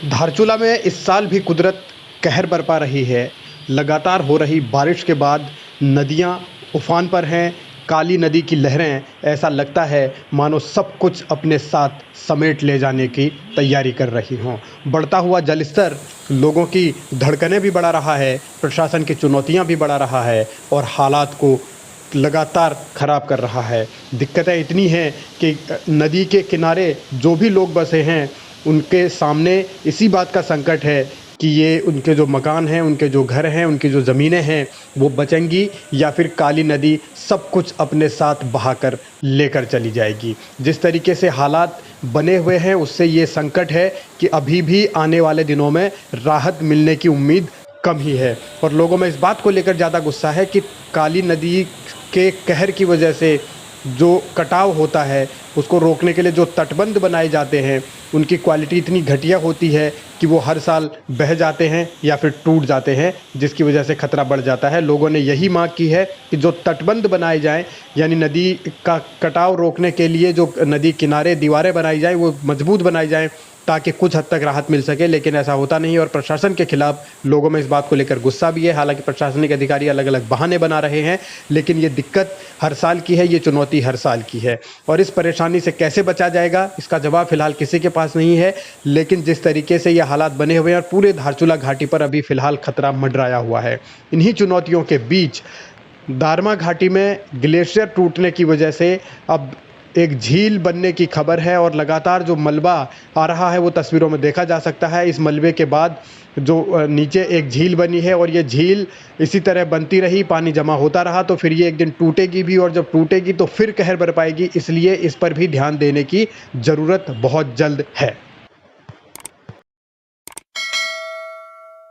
धारचूला में इस साल भी कुदरत कहर बरपा रही है। लगातार हो रही बारिश के बाद नदियां उफान पर हैं। काली नदी की लहरें ऐसा लगता है मानो सब कुछ अपने साथ समेट ले जाने की तैयारी कर रही हों। बढ़ता हुआ जल स्तर लोगों की धड़कनें भी बढ़ा रहा है, प्रशासन की चुनौतियां भी बढ़ा रहा है और हालात को लगातार ख़राब कर रहा है। दिक्कतें इतनी हैं कि नदी के किनारे जो भी लोग बसे हैं उनके सामने इसी बात का संकट है कि ये उनके जो मकान हैं, उनके जो घर हैं, उनकी जो ज़मीनें हैं वो बचेंगी या फिर काली नदी सब कुछ अपने साथ बहाकर लेकर चली जाएगी। जिस तरीके से हालात बने हुए हैं उससे ये संकट है कि अभी भी आने वाले दिनों में राहत मिलने की उम्मीद कम ही है। और लोगों में इस बात को लेकर ज़्यादा गुस्सा है कि काली नदी के कहर की वजह से जो कटाव होता है उसको रोकने के लिए जो तटबंध बनाए जाते हैं उनकी क्वालिटी इतनी घटिया होती है कि वो हर साल बह जाते हैं या फिर टूट जाते हैं, जिसकी वजह से खतरा बढ़ जाता है। लोगों ने यही मांग की है कि जो तटबंध बनाए जाएं, यानी नदी का कटाव रोकने के लिए जो नदी किनारे दीवारें बनाई जाएं वो मजबूत बनाई जाएं ताकि कुछ हद तक राहत मिल सके। लेकिन ऐसा होता नहीं और प्रशासन के खिलाफ लोगों में इस बात को लेकर गुस्सा भी है। हालांकि प्रशासनिक अधिकारी अलग अलग बहाने बना रहे हैं, लेकिन ये दिक्कत हर साल की है, ये चुनौती हर साल की है। और इस परेशानी से कैसे बचा जाएगा इसका जवाब फिलहाल किसी के पास नहीं है। लेकिन जिस तरीके से ये हालात बने हुए हैं और पूरे धारचूला घाटी पर अभी फ़िलहाल खतरा मंडराया हुआ है, इन्हीं चुनौतियों के बीच दारमा घाटी में ग्लेशियर टूटने की वजह से अब एक झील बनने की खबर है और लगातार जो मलबा आ रहा है वो तस्वीरों में देखा जा सकता है। इस मलबे के बाद जो नीचे एक झील बनी है और ये झील इसी तरह बनती रही, पानी जमा होता रहा तो फिर ये एक दिन टूटेगी भी और जब टूटेगी तो फिर कहर बरपाएगी। इसलिए इस पर भी ध्यान देने की ज़रूरत बहुत जल्द है।